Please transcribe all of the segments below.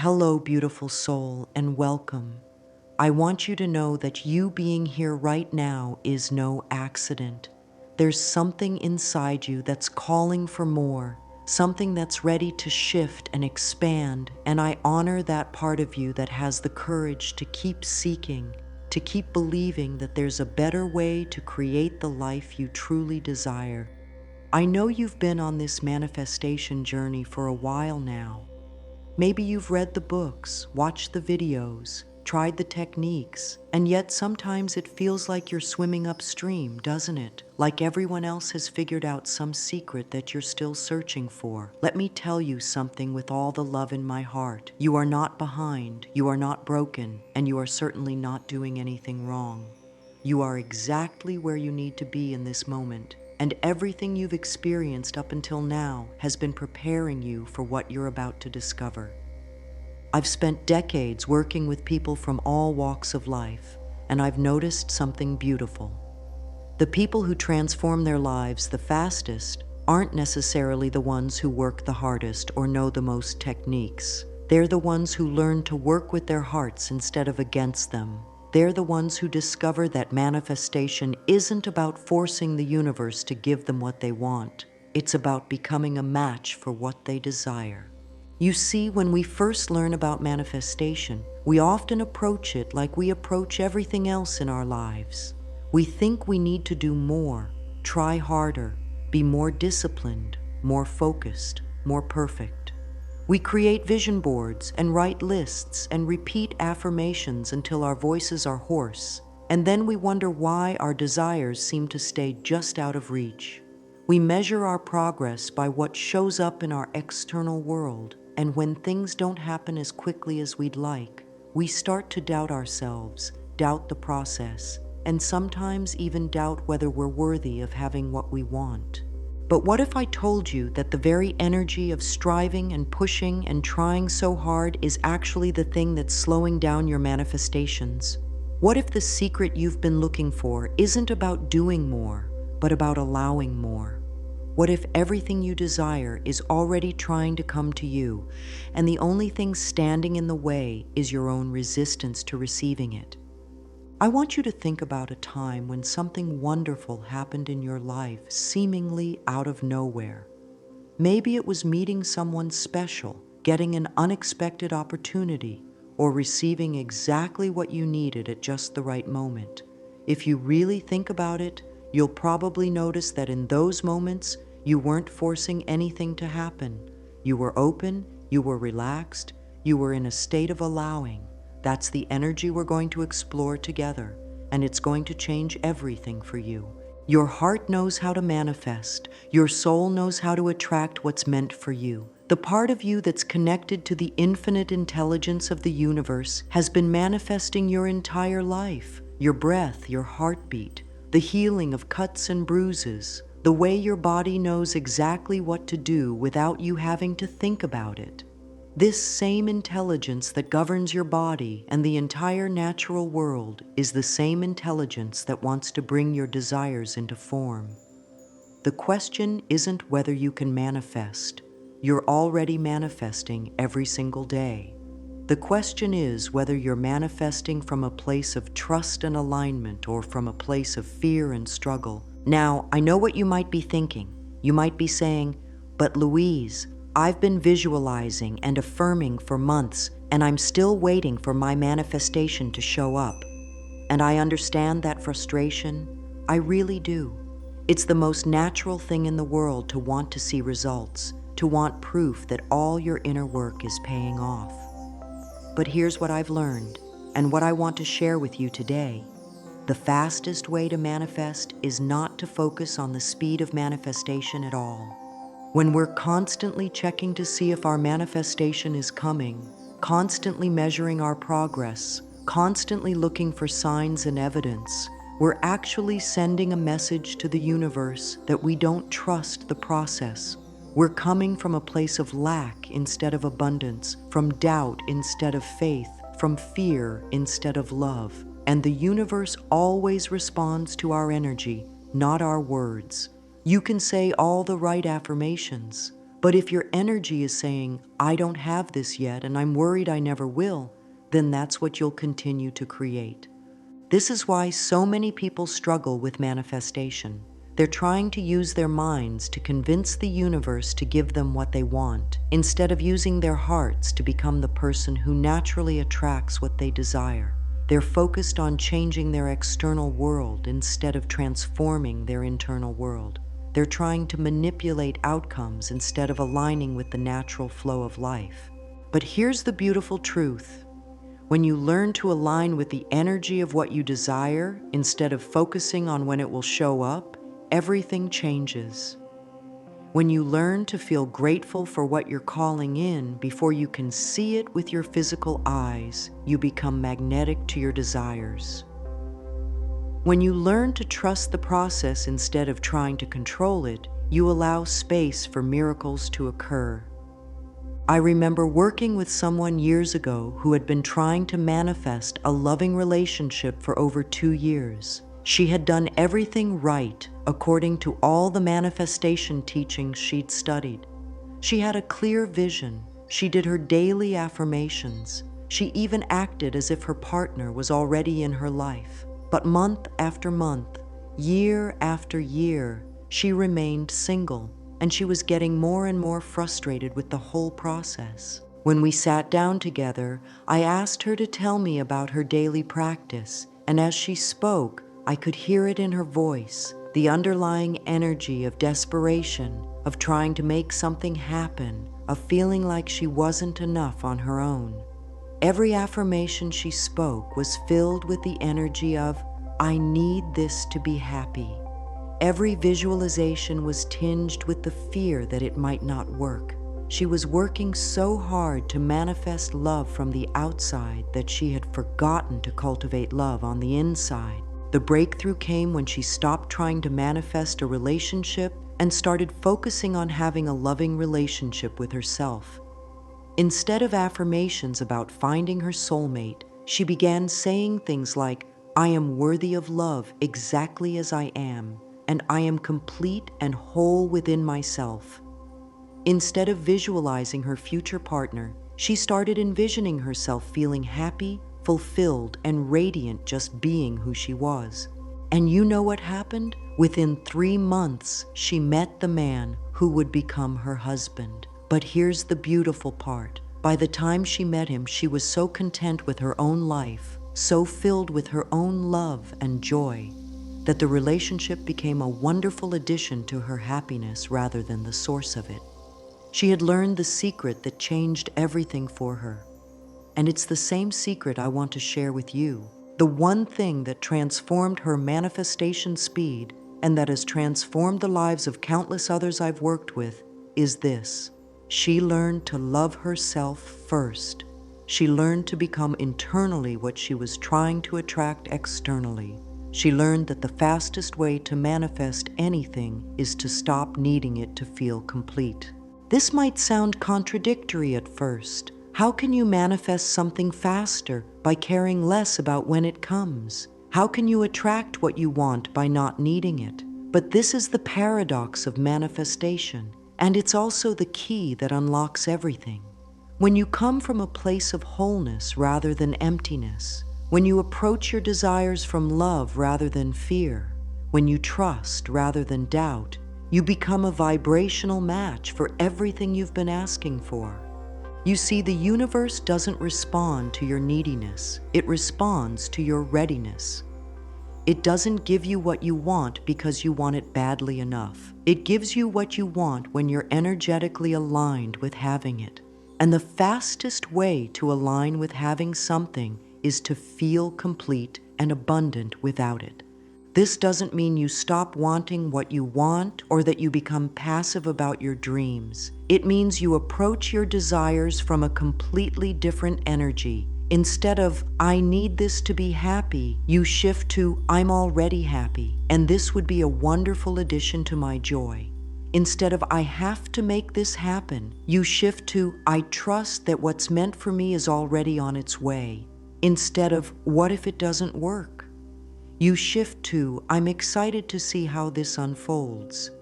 Hello, beautiful soul, and welcome. I want you to know that you being here right now is no accident. There's something inside you that's calling for more, something that's ready to shift and expand, and I honor that part of you that has the courage to keep seeking, to keep believing that there's a better way to create the life you truly desire. I know you've been on this manifestation journey for a while now. Maybe you've read the books, watched the videos, tried the techniques, and yet sometimes it feels like you're swimming upstream, doesn't it? Like everyone else has figured out some secret that you're still searching for. Let me tell you something with all the love in my heart. You are not behind, you are not broken, and you are certainly not doing anything wrong. You are exactly where you need to be in this moment, and everything you've experienced up until now has been preparing you for what you're about to discover. I've spent decades working with people from all walks of life, and I've noticed something beautiful. The people who transform their lives the fastest aren't necessarily the ones who work the hardest or know the most techniques. They're the ones who learn to work with their hearts instead of against them. They're the ones who discover that manifestation isn't about forcing the universe to give them what they want. It's about becoming a match for what they desire. You see, when we first learn about manifestation, we often approach it like we approach everything else in our lives. We think we need to do more, try harder, be more disciplined, more focused, more perfect. We create vision boards and write lists and repeat affirmations until our voices are hoarse, and then we wonder why our desires seem to stay just out of reach. We measure our progress by what shows up in our external world, and when things don't happen as quickly as we'd like, we start to doubt ourselves, doubt the process, and sometimes even doubt whether we're worthy of having what we want. But what if I told you that the very energy of striving and pushing and trying so hard is actually the thing that's slowing down your manifestations? What if the secret you've been looking for isn't about doing more, but about allowing more? What if everything you desire is already trying to come to you, and the only thing standing in the way is your own resistance to receiving it? I want you to think about a time when something wonderful happened in your life, seemingly out of nowhere. Maybe it was meeting someone special, getting an unexpected opportunity, or receiving exactly what you needed at just the right moment. If you really think about it, you'll probably notice that in those moments, you weren't forcing anything to happen. You were open, you were relaxed, you were in a state of allowing. That's the energy we're going to explore together, and it's going to change everything for you. Your heart knows how to manifest. Your soul knows how to attract what's meant for you. The part of you that's connected to the infinite intelligence of the universe has been manifesting your entire life. Your breath, your heartbeat, the healing of cuts and bruises, the way your body knows exactly what to do without you having to think about it. This same intelligence that governs your body and the entire natural world is the same intelligence that wants to bring your desires into form. The question isn't whether you can manifest. You're already manifesting every single day. The question is whether you're manifesting from a place of trust and alignment or from a place of fear and struggle. Now, I know what you might be thinking. You might be saying, "But Louise, I've been visualizing and affirming for months, and I'm still waiting for my manifestation to show up." And I understand that frustration. I really do. It's the most natural thing in the world to want to see results, to want proof that all your inner work is paying off. But here's what I've learned, and what I want to share with you today. The fastest way to manifest is not to focus on the speed of manifestation at all. When we're constantly checking to see if our manifestation is coming, constantly measuring our progress, constantly looking for signs and evidence, we're actually sending a message to the universe that we don't trust the process. We're coming from a place of lack instead of abundance, from doubt instead of faith, from fear instead of love. And the universe always responds to our energy, not our words. You can say all the right affirmations, But if your energy is saying, I don't have this yet and I'm worried I never will, then that's what you'll continue to create. This is why so many people struggle with manifestation. They're trying to use their minds to convince the universe to give them what they want, instead of using their hearts to become the person who naturally attracts what they desire. They're focused on changing their external world instead of transforming their internal world. They're trying to manipulate outcomes instead of aligning with the natural flow of life. But here's the beautiful truth. When you learn to align with the energy of what you desire, instead of focusing on when it will show up, everything changes. When you learn to feel grateful for what you're calling in before you can see it with your physical eyes, you become magnetic to your desires. When you learn to trust the process instead of trying to control it, you allow space for miracles to occur. I remember working with someone years ago who had been trying to manifest a loving relationship for over 2 years. She had done everything right according to all the manifestation teachings she'd studied. She had a clear vision. She did her daily affirmations. She even acted as if her partner was already in her life. But month after month, year after year, she remained single, and she was getting more and more frustrated with the whole process. When we sat down together, I asked her to tell me about her daily practice, and as she spoke, I could hear it in her voice, the underlying energy of desperation, of trying to make something happen, of feeling like she wasn't enough on her own. Every affirmation she spoke was filled with the energy of, I need this to be happy. Every visualization was tinged with the fear that it might not work. She was working so hard to manifest love from the outside that she had forgotten to cultivate love on the inside. The breakthrough came when she stopped trying to manifest a relationship and started focusing on having a loving relationship with herself. Instead of affirmations about finding her soulmate, she began saying things like, I am worthy of love exactly as I am, and I am complete and whole within myself. Instead of visualizing her future partner, she started envisioning herself feeling happy, fulfilled, and radiant just being who she was. And you know what happened? Within 3 months, she met the man who would become her husband. But here's the beautiful part. By the time she met him, she was so content with her own life, so filled with her own love and joy, that the relationship became a wonderful addition to her happiness rather than the source of it. She had learned the secret that changed everything for her. And it's the same secret I want to share with you. The one thing that transformed her manifestation speed and that has transformed the lives of countless others I've worked with is this. She learned to love herself first. She learned to become internally what she was trying to attract externally. She learned that the fastest way to manifest anything is to stop needing it to feel complete. This might sound contradictory at first. How can you manifest something faster by caring less about when it comes? How can you attract what you want by not needing it? But this is the paradox of manifestation, and it's also the key that unlocks everything. When you come from a place of wholeness rather than emptiness, when you approach your desires from love rather than fear, when you trust rather than doubt, you become a vibrational match for everything you've been asking for. You see, the universe doesn't respond to your neediness. It responds to your readiness. It doesn't give you what you want because you want it badly enough. It gives you what you want when you're energetically aligned with having it. And the fastest way to align with having something is to feel complete and abundant without it. This doesn't mean you stop wanting what you want or that you become passive about your dreams. It means you approach your desires from a completely different energy. Instead of, I need this to be happy, you shift to, I'm already happy, and this would be a wonderful addition to my joy. Instead of, I have to make this happen, you shift to, I trust that what's meant for me is already on its way. Instead of, what if it doesn't work? You shift to, I'm excited to see how this unfolds.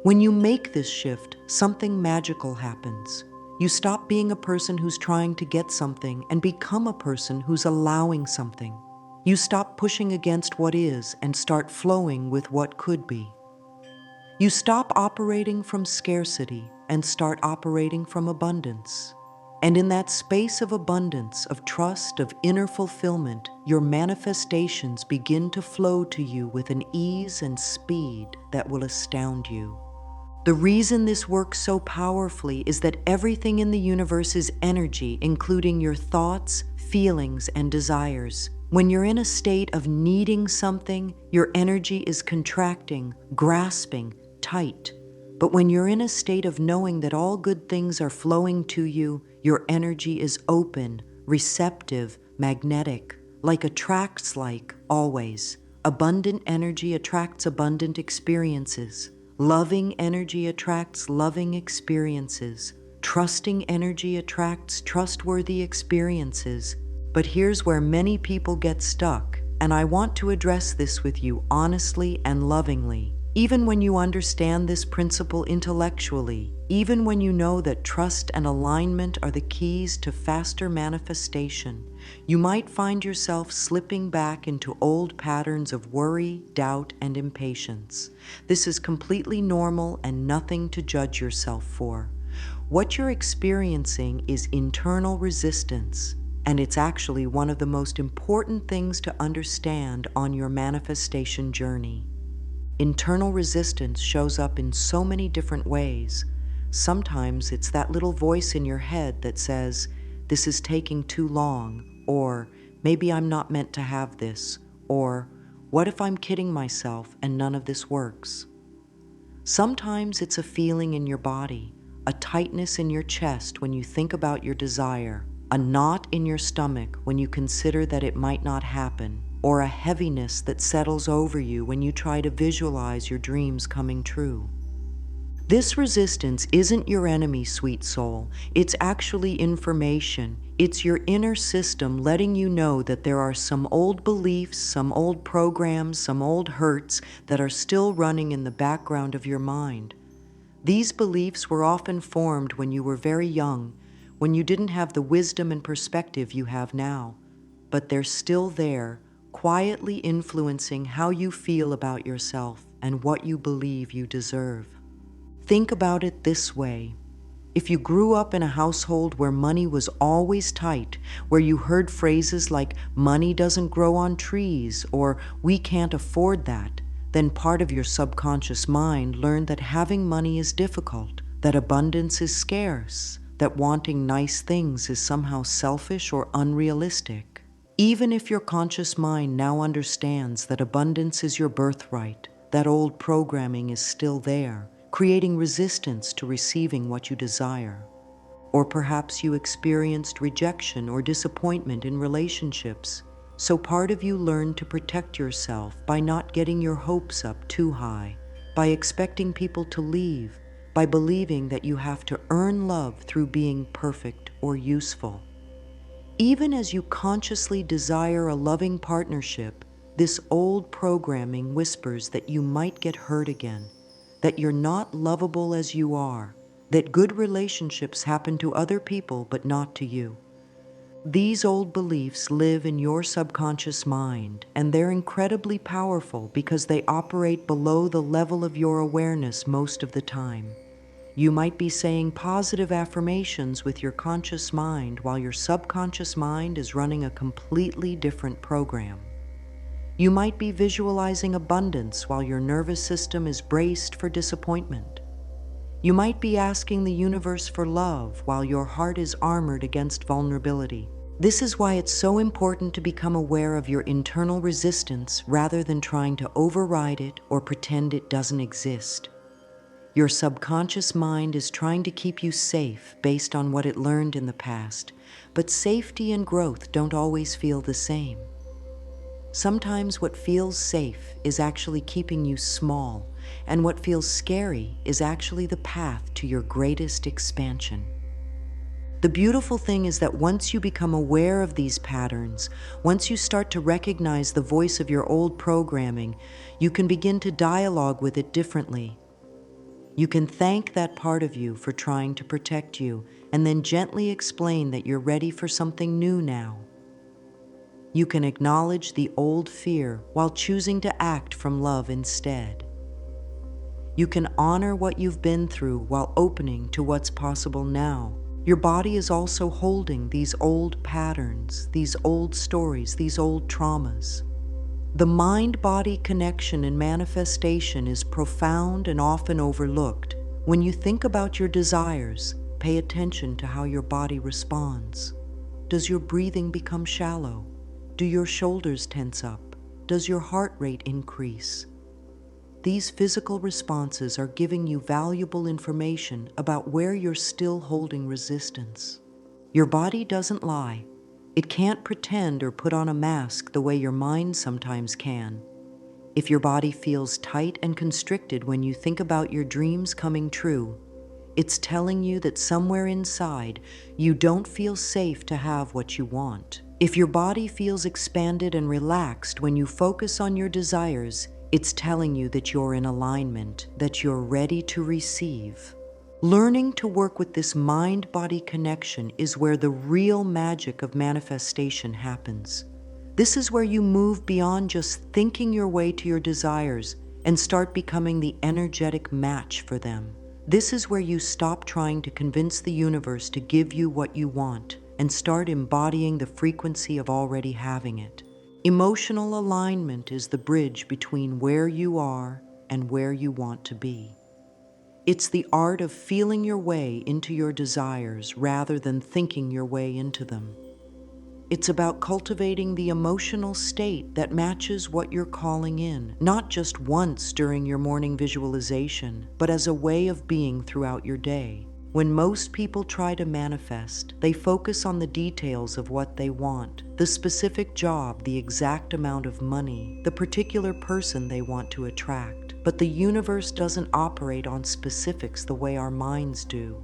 When you make this shift, something magical happens. You stop being a person who's trying to get something and become a person who's allowing something. You stop pushing against what is and start flowing with what could be. You stop operating from scarcity and start operating from abundance. And in that space of abundance, of trust, of inner fulfillment, your manifestations begin to flow to you with an ease and speed that will astound you. The reason this works so powerfully is that everything in the universe is energy, including your thoughts, feelings, and desires. When you're in a state of needing something, your energy is contracting, grasping, tight. But when you're in a state of knowing that all good things are flowing to you, your energy is open, receptive, magnetic, like always. Abundant energy attracts abundant experiences. Loving energy attracts loving experiences. Trusting energy attracts trustworthy experiences. But here's where many people get stuck, and I want to address this with you honestly and lovingly. Even when you understand this principle intellectually, even when you know that trust and alignment are the keys to faster manifestation, you might find yourself slipping back into old patterns of worry, doubt, and impatience. This is completely normal and nothing to judge yourself for. What you're experiencing is internal resistance, and it's actually one of the most important things to understand on your manifestation journey. Internal resistance shows up in so many different ways. Sometimes it's that little voice in your head that says, "This is taking too long," or "Maybe I'm not meant to have this," or "What if I'm kidding myself and none of this works?" Sometimes it's a feeling in your body, a tightness in your chest when you think about your desire, a knot in your stomach when you consider that it might not happen, or a heaviness that settles over you when you try to visualize your dreams coming true. This resistance isn't your enemy, sweet soul. It's actually information. It's your inner system letting you know that there are some old beliefs, some old programs, some old hurts that are still running in the background of your mind. These beliefs were often formed when you were very young, when you didn't have the wisdom and perspective you have now. But they're still there, quietly influencing how you feel about yourself and what you believe you deserve. Think about it this way. If you grew up in a household where money was always tight, where you heard phrases like "money doesn't grow on trees" or "we can't afford that," then part of your subconscious mind learned that having money is difficult, that abundance is scarce, that wanting nice things is somehow selfish or unrealistic. Even if your conscious mind now understands that abundance is your birthright, that old programming is still there, creating resistance to receiving what you desire. Or perhaps you experienced rejection or disappointment in relationships, so part of you learned to protect yourself by not getting your hopes up too high, by expecting people to leave, by believing that you have to earn love through being perfect or useful. Even as you consciously desire a loving partnership, this old programming whispers that you might get hurt again, that you're not lovable as you are, that good relationships happen to other people but not to you. These old beliefs live in your subconscious mind, and they're incredibly powerful because they operate below the level of your awareness most of the time. You might be saying positive affirmations with your conscious mind while your subconscious mind is running a completely different program. You might be visualizing abundance while your nervous system is braced for disappointment. You might be asking the universe for love while your heart is armored against vulnerability. This is why it's so important to become aware of your internal resistance rather than trying to override it or pretend it doesn't exist. Your subconscious mind is trying to keep you safe based on what it learned in the past, but safety and growth don't always feel the same. Sometimes what feels safe is actually keeping you small, and what feels scary is actually the path to your greatest expansion. The beautiful thing is that once you become aware of these patterns, once you start to recognize the voice of your old programming, you can begin to dialogue with it differently. You can thank that part of you for trying to protect you, and then gently explain that you're ready for something new now. You can acknowledge the old fear while choosing to act from love instead. You can honor what you've been through while opening to what's possible now. Your body is also holding these old patterns, these old stories, these old traumas. The mind-body connection in manifestation is profound and often overlooked. When you think about your desires, pay attention to how your body responds. Does your breathing become shallow? Do your shoulders tense up? Does your heart rate increase? These physical responses are giving you valuable information about where you're still holding resistance. Your body doesn't lie. It can't pretend or put on a mask the way your mind sometimes can. If your body feels tight and constricted when you think about your dreams coming true, it's telling you that somewhere inside you don't feel safe to have what you want. If your body feels expanded and relaxed when you focus on your desires, it's telling you that you're in alignment, that you're ready to receive. Learning to work with this mind-body connection is where the real magic of manifestation happens. This is where you move beyond just thinking your way to your desires and start becoming the energetic match for them. This is where you stop trying to convince the universe to give you what you want and start embodying the frequency of already having it. Emotional alignment is the bridge between where you are and where you want to be. It's the art of feeling your way into your desires rather than thinking your way into them. It's about cultivating the emotional state that matches what you're calling in, not just once during your morning visualization, but as a way of being throughout your day. When most people try to manifest, they focus on the details of what they want, the specific job, the exact amount of money, the particular person they want to attract. But the universe doesn't operate on specifics the way our minds do.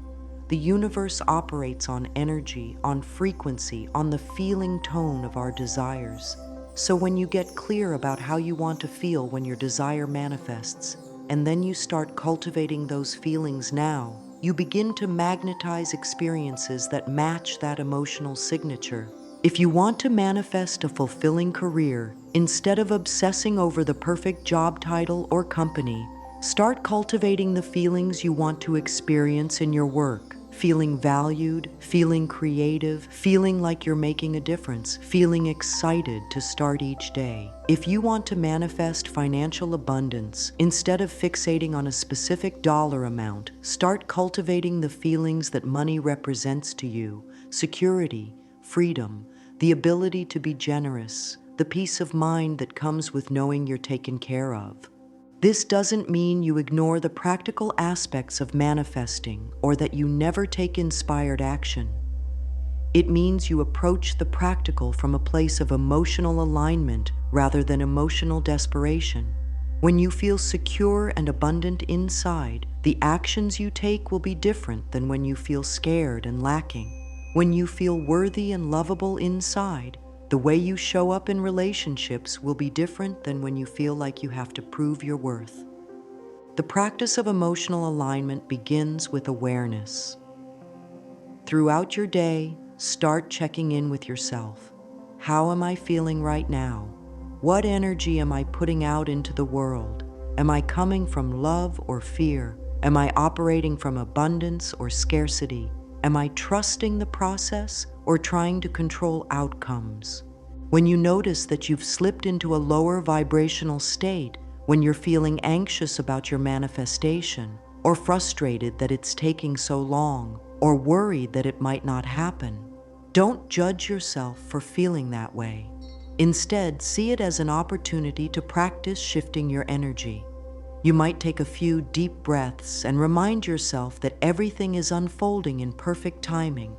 The universe operates on energy, on frequency, on the feeling tone of our desires. So when you get clear about how you want to feel when your desire manifests, and then you start cultivating those feelings now, you begin to magnetize experiences that match that emotional signature. If you want to manifest a fulfilling career, instead of obsessing over the perfect job title or company, start cultivating the feelings you want to experience in your work. Feeling valued, feeling creative, feeling like you're making a difference, feeling excited to start each day. If you want to manifest financial abundance, instead of fixating on a specific dollar amount, start cultivating the feelings that money represents to you: security, freedom, the ability to be generous, the peace of mind that comes with knowing you're taken care of. This doesn't mean you ignore the practical aspects of manifesting or that you never take inspired action. It means you approach the practical from a place of emotional alignment rather than emotional desperation. When you feel secure and abundant inside, the actions you take will be different than when you feel scared and lacking. When you feel worthy and lovable inside, the way you show up in relationships will be different than when you feel like you have to prove your worth. The practice of emotional alignment begins with awareness. Throughout your day, start checking in with yourself. How am I feeling right now? What energy am I putting out into the world? Am I coming from love or fear? Am I operating from abundance or scarcity? Am I trusting the process or trying to control outcomes? When you notice that you've slipped into a lower vibrational state, when you're feeling anxious about your manifestation, or frustrated that it's taking so long, or worried that it might not happen, don't judge yourself for feeling that way. Instead, see it as an opportunity to practice shifting your energy. You might take a few deep breaths and remind yourself that everything is unfolding in perfect timing.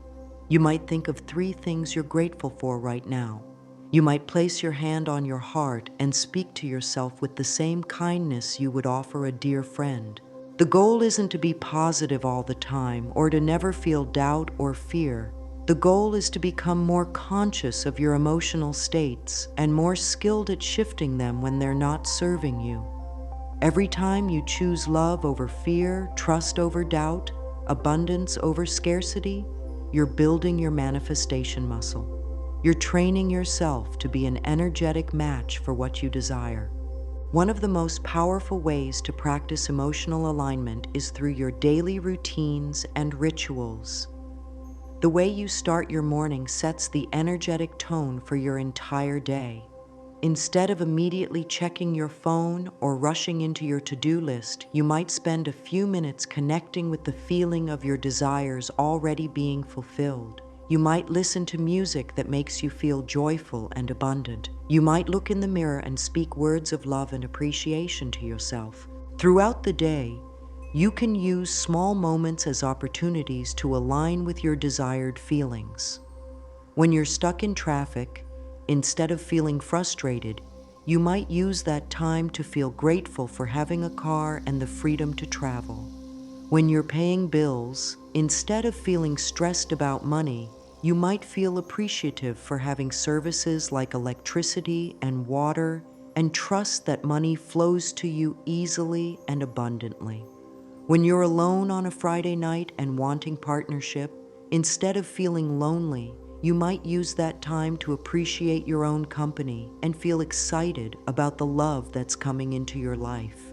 You might think of 3 things you're grateful for right now. You might place your hand on your heart and speak to yourself with the same kindness you would offer a dear friend. The goal isn't to be positive all the time or to never feel doubt or fear. The goal is to become more conscious of your emotional states and more skilled at shifting them when they're not serving you. Every time you choose love over fear, trust over doubt, abundance over scarcity, you're building your manifestation muscle. You're training yourself to be an energetic match for what you desire. One of the most powerful ways to practice emotional alignment is through your daily routines and rituals. The way you start your morning sets the energetic tone for your entire day. Instead of immediately checking your phone or rushing into your to-do list, you might spend a few minutes connecting with the feeling of your desires already being fulfilled. You might listen to music that makes you feel joyful and abundant. You might look in the mirror and speak words of love and appreciation to yourself. Throughout the day, you can use small moments as opportunities to align with your desired feelings. When you're stuck in traffic, instead of feeling frustrated, you might use that time to feel grateful for having a car and the freedom to travel. When you're paying bills, instead of feeling stressed about money, you might feel appreciative for having services like electricity and water, and trust that money flows to you easily and abundantly. When you're alone on a Friday night and wanting partnership, instead of feeling lonely, you might use that time to appreciate your own company and feel excited about the love that's coming into your life.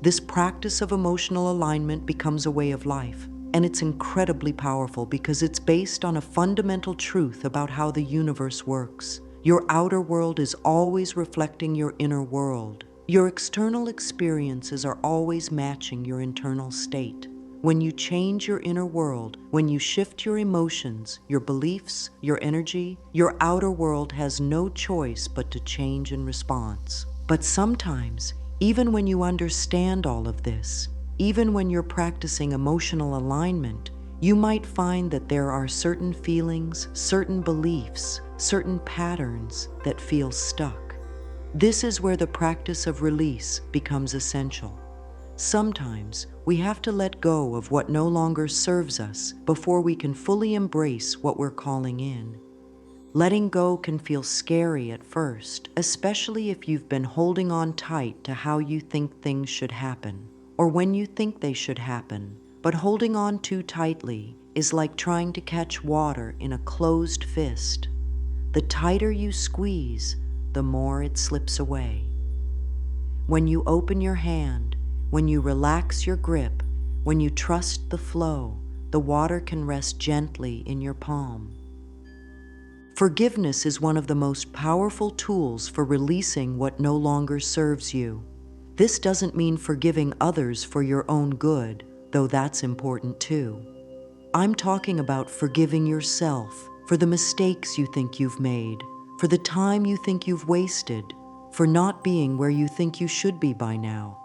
This practice of emotional alignment becomes a way of life, and it's incredibly powerful because it's based on a fundamental truth about how the universe works. Your outer world is always reflecting your inner world. Your external experiences are always matching your internal state. When you change your inner world, when you shift your emotions, your beliefs, your energy, your outer world has no choice but to change in response. But sometimes, even when you understand all of this, even when you're practicing emotional alignment, you might find that there are certain feelings, certain beliefs, certain patterns that feel stuck. This is where the practice of release becomes essential. Sometimes we have to let go of what no longer serves us before we can fully embrace what we're calling in. Letting go can feel scary at first, especially if you've been holding on tight to how you think things should happen, or when you think they should happen. But holding on too tightly is like trying to catch water in a closed fist. The tighter you squeeze, the more it slips away. When you open your hand, when you relax your grip, when you trust the flow, the water can rest gently in your palm. Forgiveness is one of the most powerful tools for releasing what no longer serves you. This doesn't mean forgiving others for your own good, though that's important too. I'm talking about forgiving yourself for the mistakes you think you've made, for the time you think you've wasted, for not being where you think you should be by now.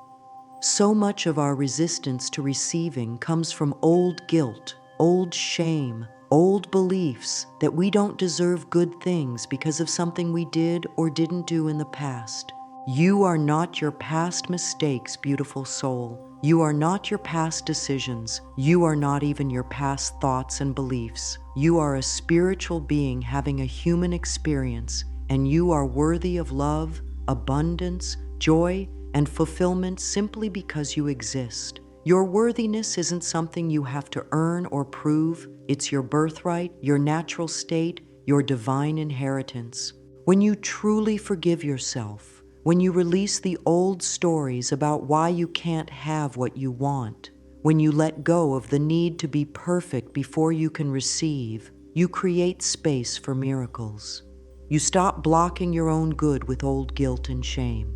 So much of our resistance to receiving comes from old guilt, old shame, old beliefs that we don't deserve good things because of something we did or didn't do in the past. You are not your past mistakes, beautiful soul. You are not your past decisions. You are not even your past thoughts and beliefs. You are a spiritual being having a human experience, and you are worthy of love, abundance, joy, and fulfillment simply because you exist. Your worthiness isn't something you have to earn or prove. It's your birthright, your natural state, your divine inheritance. When you truly forgive yourself, when you release the old stories about why you can't have what you want, when you let go of the need to be perfect before you can receive, you create space for miracles. You stop blocking your own good with old guilt and shame.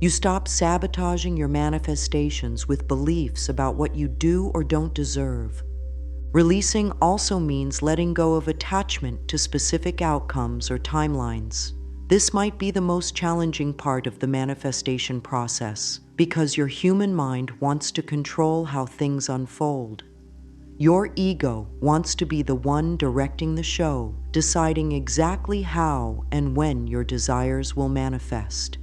You stop sabotaging your manifestations with beliefs about what you do or don't deserve. Releasing also means letting go of attachment to specific outcomes or timelines. This might be the most challenging part of the manifestation process because your human mind wants to control how things unfold. Your ego wants to be the one directing the show, deciding exactly how and when your desires will manifest.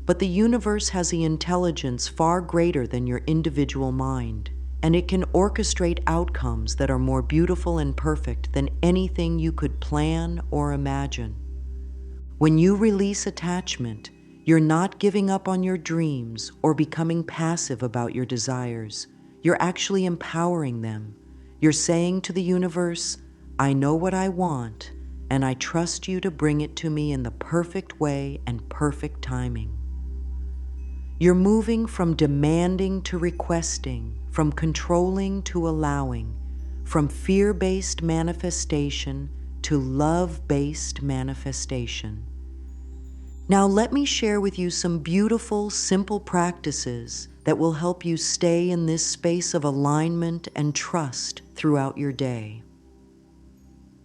But the universe has the intelligence far greater than your individual mind, and it can orchestrate outcomes that are more beautiful and perfect than anything you could plan or imagine. When you release attachment, You're not giving up on your dreams or becoming passive about your desires. You're actually empowering them. You're saying to the universe, I know what I want, and I trust you to bring it to me in the perfect way and perfect timing. You're moving from demanding to requesting, from controlling to allowing, from fear-based manifestation to love-based manifestation. Now let me share with you some beautiful, simple practices that will help you stay in this space of alignment and trust throughout your day.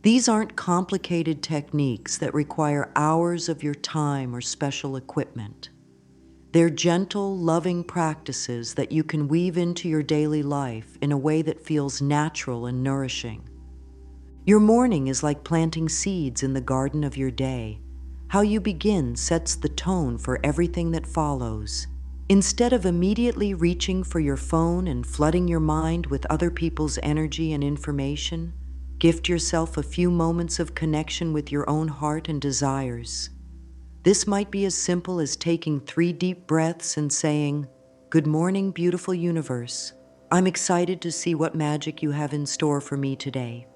These aren't complicated techniques that require hours of your time or special equipment. They're gentle, loving practices that you can weave into your daily life in a way that feels natural and nourishing. Your morning is like planting seeds in the garden of your day. How you begin sets the tone for everything that follows. Instead of immediately reaching for your phone and flooding your mind with other people's energy and information, gift yourself a few moments of connection with your own heart and desires. This might be as simple as taking 3 deep breaths and saying, "Good morning, beautiful universe. I'm excited to see what magic you have in store for me today."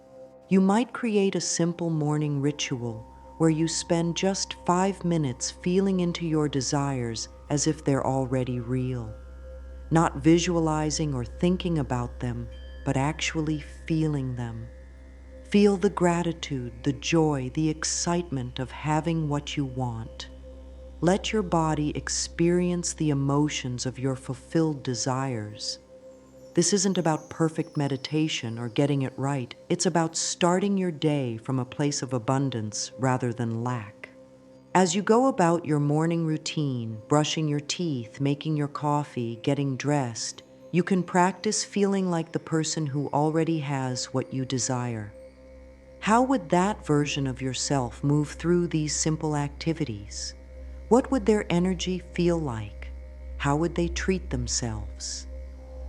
You might create a simple morning ritual where you spend just 5 minutes feeling into your desires as if they're already real. Not visualizing or thinking about them, but actually feeling them. Feel the gratitude, the joy, the excitement of having what you want. Let your body experience the emotions of your fulfilled desires. This isn't about perfect meditation or getting it right. It's about starting your day from a place of abundance rather than lack. As you go about your morning routine, brushing your teeth, making your coffee, getting dressed, you can practice feeling like the person who already has what you desire. How would that version of yourself move through these simple activities? What would their energy feel like? How would they treat themselves?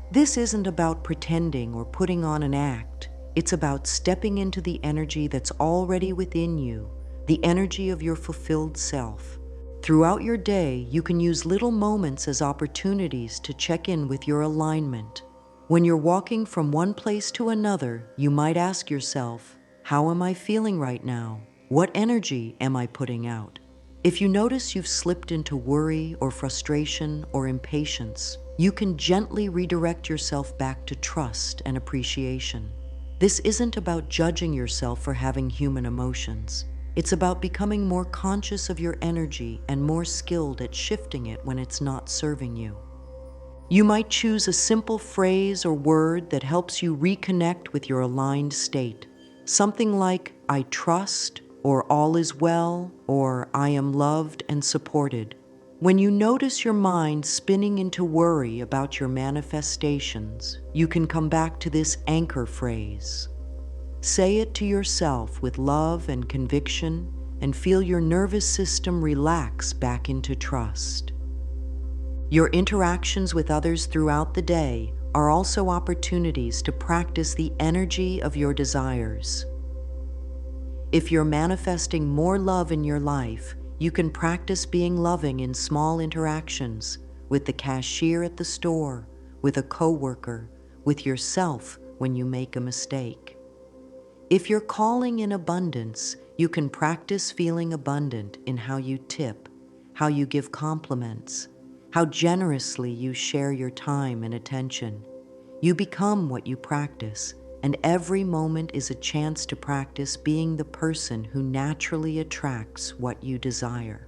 This isn't about pretending or putting on an act. It's about stepping into the energy that's already within you, the energy of your fulfilled self. Throughout your day, you can use little moments as opportunities to check in with your alignment. When you're walking from one place to another, you might ask yourself, how am I feeling right now? What energy am I putting out? If you notice you've slipped into worry or frustration or impatience, you can gently redirect yourself back to trust and appreciation. This isn't about judging yourself for having human emotions. It's about becoming more conscious of your energy and more skilled at shifting it when it's not serving you. You might choose a simple phrase or word that helps you reconnect with your aligned state. Something like, I trust, or all is well, or I am loved and supported. When you notice your mind spinning into worry about your manifestations, you can come back to this anchor phrase. Say it to yourself with love and conviction, and feel your nervous system relax back into trust. Your interactions with others throughout the day are also opportunities to practice the energy of your desires. If you're manifesting more love in your life, you can practice being loving in small interactions with the cashier at the store, with a coworker, with yourself when you make a mistake. If you're calling in abundance, you can practice feeling abundant in how you tip, how you give compliments, how generously you share your time and attention. You become what you practice, and every moment is a chance to practice being the person who naturally attracts what you desire.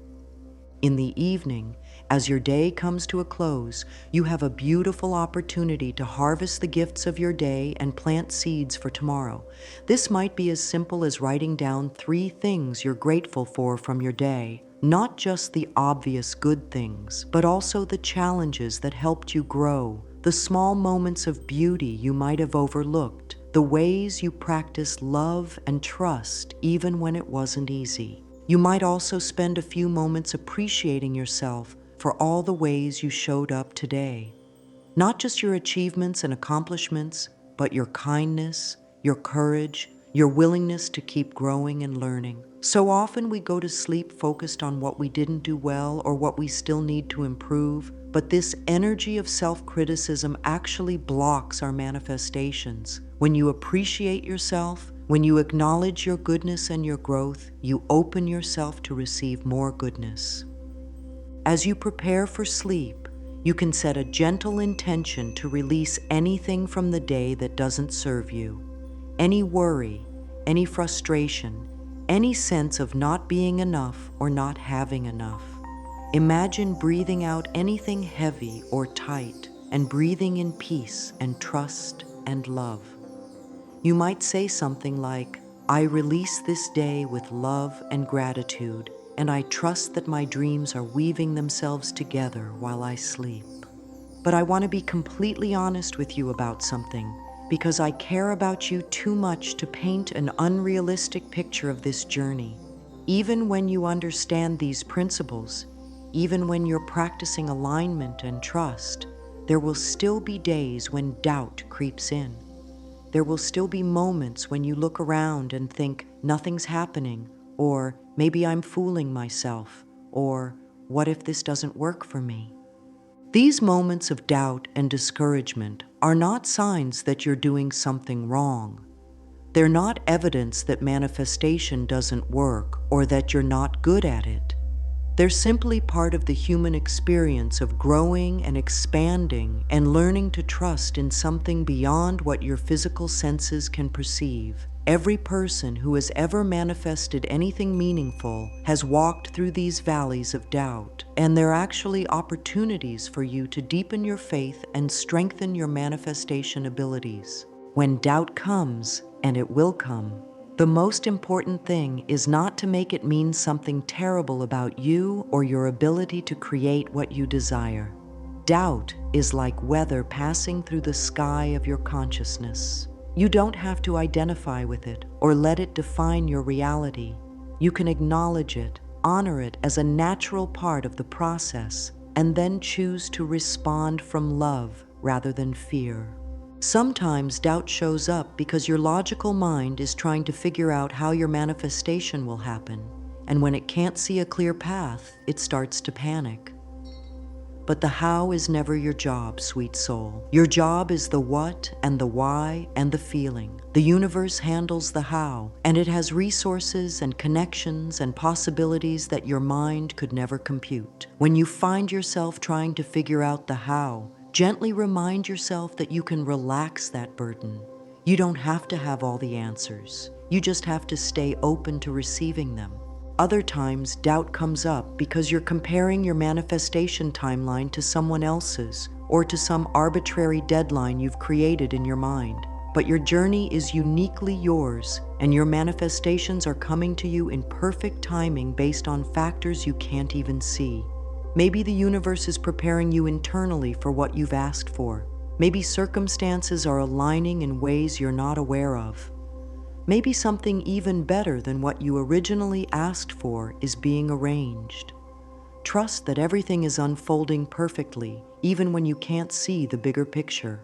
In the evening, as your day comes to a close, you have a beautiful opportunity to harvest the gifts of your day and plant seeds for tomorrow. This might be as simple as writing down 3 things you're grateful for from your day, not just the obvious good things, but also the challenges that helped you grow, the small moments of beauty you might have overlooked, the ways you practiced love and trust even when it wasn't easy. You might also spend a few moments appreciating yourself for all the ways you showed up today. Not just your achievements and accomplishments, but your kindness, your courage, your willingness to keep growing and learning. So often we go to sleep focused on what we didn't do well or what we still need to improve, but this energy of self-criticism actually blocks our manifestations. When you appreciate yourself, when you acknowledge your goodness and your growth, you open yourself to receive more goodness. As you prepare for sleep, you can set a gentle intention to release anything from the day that doesn't serve you. Any worry, any frustration, any sense of not being enough or not having enough. Imagine breathing out anything heavy or tight and breathing in peace and trust and love. You might say something like, I release this day with love and gratitude, and I trust that my dreams are weaving themselves together while I sleep. But I want to be completely honest with you about something, because I care about you too much to paint an unrealistic picture of this journey. Even when you understand these principles, even when you're practicing alignment and trust, there will still be days when doubt creeps in. There will still be moments when you look around and think nothing's happening, or maybe I'm fooling myself, or what if this doesn't work for me? These moments of doubt and discouragement are not signs that you're doing something wrong. They're not evidence that manifestation doesn't work or that you're not good at it. They're simply part of the human experience of growing and expanding and learning to trust in something beyond what your physical senses can perceive. Every person who has ever manifested anything meaningful has walked through these valleys of doubt, and they're actually opportunities for you to deepen your faith and strengthen your manifestation abilities. When doubt comes, and it will come, the most important thing is not to make it mean something terrible about you or your ability to create what you desire. Doubt is like weather passing through the sky of your consciousness. You don't have to identify with it or let it define your reality. You can acknowledge it, honor it as a natural part of the process, and then choose to respond from love rather than fear. Sometimes doubt shows up because your logical mind is trying to figure out how your manifestation will happen, and when it can't see a clear path, it starts to panic. But the how is never your job, sweet soul. Your job is the what and the why and the feeling. The universe handles the how, and it has resources and connections and possibilities that your mind could never compute. When you find yourself trying to figure out the how, gently remind yourself that you can relax that burden. You don't have to have all the answers. You just have to stay open to receiving them. Other times, doubt comes up because you're comparing your manifestation timeline to someone else's or to some arbitrary deadline you've created in your mind. But your journey is uniquely yours, and your manifestations are coming to you in perfect timing based on factors you can't even see. Maybe the universe is preparing you internally for what you've asked for. Maybe circumstances are aligning in ways you're not aware of. Maybe something even better than what you originally asked for is being arranged. Trust that everything is unfolding perfectly, even when you can't see the bigger picture.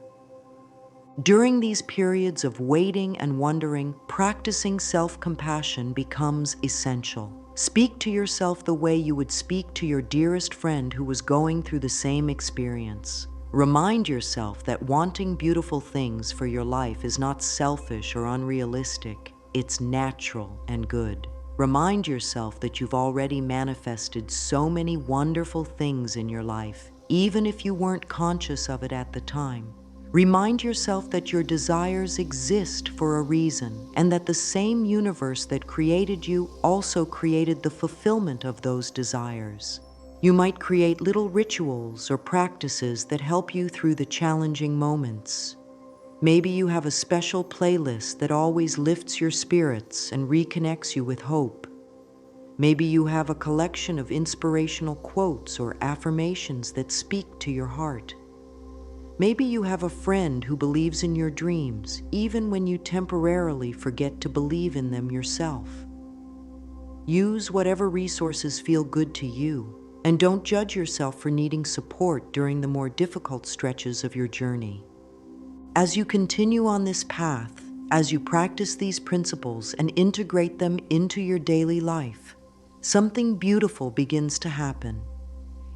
During these periods of waiting and wondering, practicing self-compassion becomes essential. Speak to yourself the way you would speak to your dearest friend who was going through the same experience. Remind yourself that wanting beautiful things for your life is not selfish or unrealistic. It's natural and good. Remind yourself that you've already manifested so many wonderful things in your life, even if you weren't conscious of it at the time. Remind yourself that your desires exist for a reason, and that the same universe that created you also created the fulfillment of those desires. You might create little rituals or practices that help you through the challenging moments. Maybe you have a special playlist that always lifts your spirits and reconnects you with hope. Maybe you have a collection of inspirational quotes or affirmations that speak to your heart. Maybe you have a friend who believes in your dreams, even when you temporarily forget to believe in them yourself. Use whatever resources feel good to you, and don't judge yourself for needing support during the more difficult stretches of your journey. As you continue on this path, As you practice these principles and integrate them into your daily life, something beautiful begins to happen.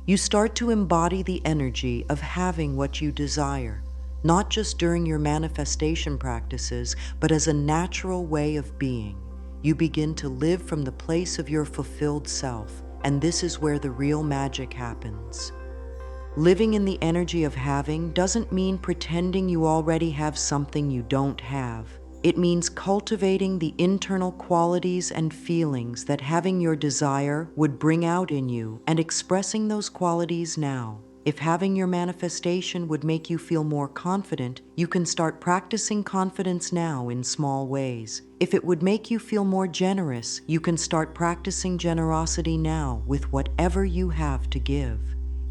You start to embody the energy of having what you desire, not just during your manifestation practices, but as a natural way of being. You begin to live from the place of your fulfilled self, and this is where the real magic happens. Living in the energy of having doesn't mean pretending you already have something you don't have. It means cultivating the internal qualities and feelings that having your desire would bring out in you and expressing those qualities now. If having your manifestation would make you feel more confident, you can start practicing confidence now in small ways. If it would make you feel more generous, you can start practicing generosity now with whatever you have to give.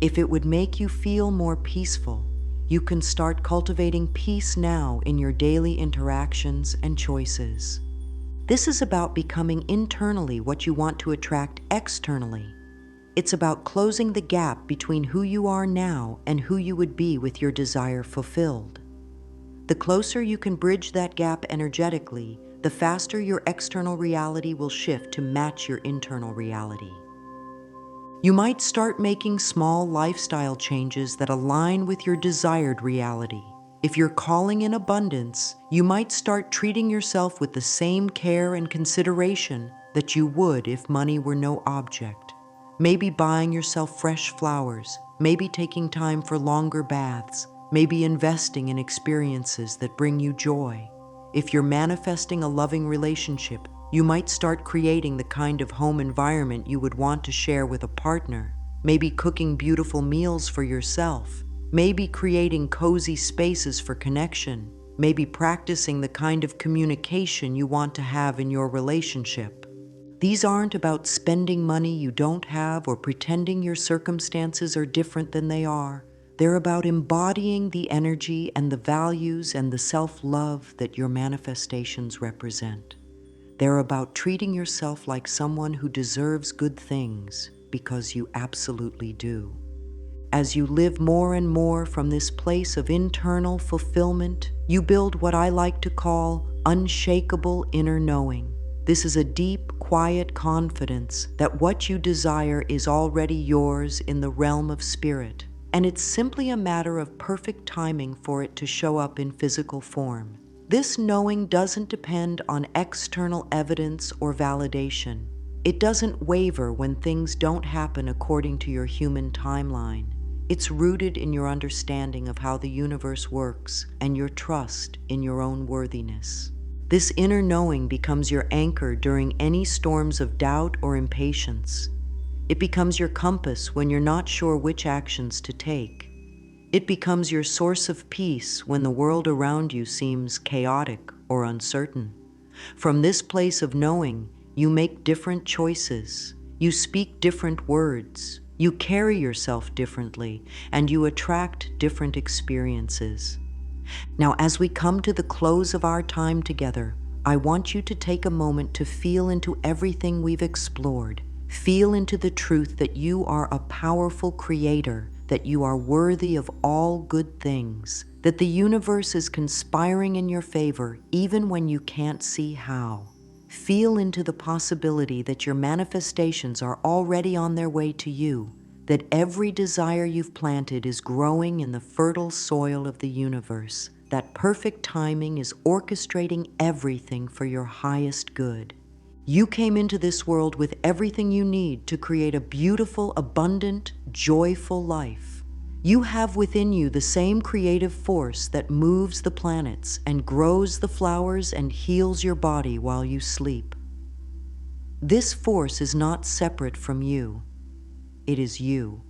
If it would make you feel more peaceful, you can start cultivating peace now in your daily interactions and choices. This is about becoming internally what you want to attract externally. It's about closing the gap between who you are now and who you would be with your desire fulfilled. The closer you can bridge that gap energetically, the faster your external reality will shift to match your internal reality. You might start making small lifestyle changes that align with your desired reality. If you're calling in abundance, you might start treating yourself with the same care and consideration that you would if money were no object. Maybe buying yourself fresh flowers, maybe taking time for longer baths, maybe investing in experiences that bring you joy. If you're manifesting a loving relationship, you might start creating the kind of home environment you would want to share with a partner, maybe cooking beautiful meals for yourself, maybe creating cozy spaces for connection, maybe practicing the kind of communication you want to have in your relationship. These aren't about spending money you don't have or pretending your circumstances are different than they are. They're about embodying the energy and the values and the self-love that your manifestations represent. They're about treating yourself like someone who deserves good things because you absolutely do. As you live more and more from this place of internal fulfillment, you build what I like to call unshakable inner knowing. This is a deep, quiet confidence that what you desire is already yours in the realm of spirit, and it's simply a matter of perfect timing for it to show up in physical form. This knowing doesn't depend on external evidence or validation. It doesn't waver when things don't happen according to your human timeline. It's rooted in your understanding of how the universe works and your trust in your own worthiness. This inner knowing becomes your anchor during any storms of doubt or impatience. It becomes your compass when you're not sure which actions to take. It becomes your source of peace when the world around you seems chaotic or uncertain. From this place of knowing, you make different choices, you speak different words, you carry yourself differently, and you attract different experiences. Now, as we come to the close of our time together, I want you to take a moment to feel into everything we've explored. Feel into the truth that you are a powerful creator, that you are worthy of all good things, that the universe is conspiring in your favor even when you can't see how. Feel into the possibility that your manifestations are already on their way to you, that every desire you've planted is growing in the fertile soil of the universe, that perfect timing is orchestrating everything for your highest good. You came into this world with everything you need to create a beautiful, abundant, joyful life. You have within you the same creative force that moves the planets and grows the flowers and heals your body while you sleep. This force is not separate from you. It is you.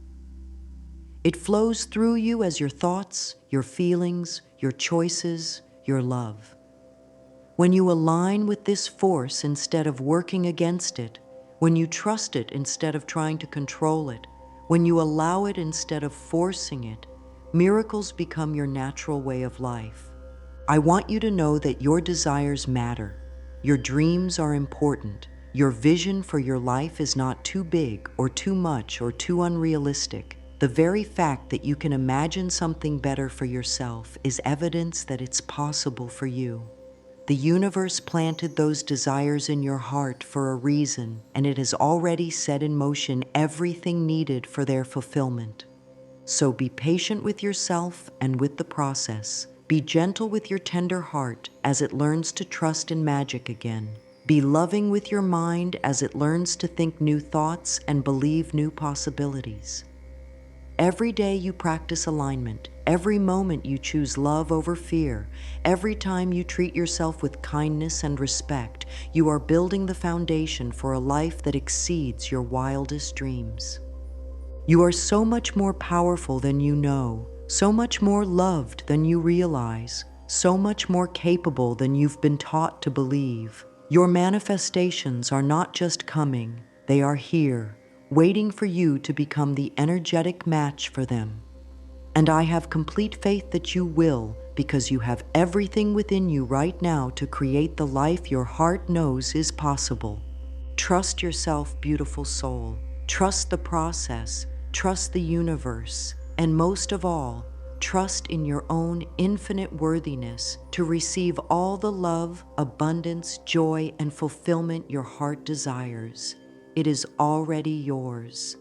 It flows through you as your thoughts, your feelings, your choices, your love. When you align with this force instead of working against it, when you trust it instead of trying to control it, when you allow it instead of forcing it, miracles become your natural way of life. I want you to know that your desires matter. Your dreams are important. Your vision for your life is not too big or too much or too unrealistic. The very fact that you can imagine something better for yourself is evidence that it's possible for you. The universe planted those desires in your heart for a reason, and it has already set in motion everything needed for their fulfillment. So be patient with yourself and with the process. Be gentle with your tender heart as it learns to trust in magic again. Be loving with your mind as it learns to think new thoughts and believe new possibilities. Every day you practice alignment, every moment you choose love over fear, every time you treat yourself with kindness and respect, you are building the foundation for a life that exceeds your wildest dreams. You are so much more powerful than you know, so much more loved than you realize, so much more capable than you've been taught to believe. Your manifestations are not just coming, they are here, waiting for you to become the energetic match for them. And I have complete faith that you will, because you have everything within you right now to create the life your heart knows is possible. Trust yourself, beautiful soul. Trust the process, trust the universe, and most of all, trust in your own infinite worthiness to receive all the love, abundance, joy, and fulfillment your heart desires. It is already yours.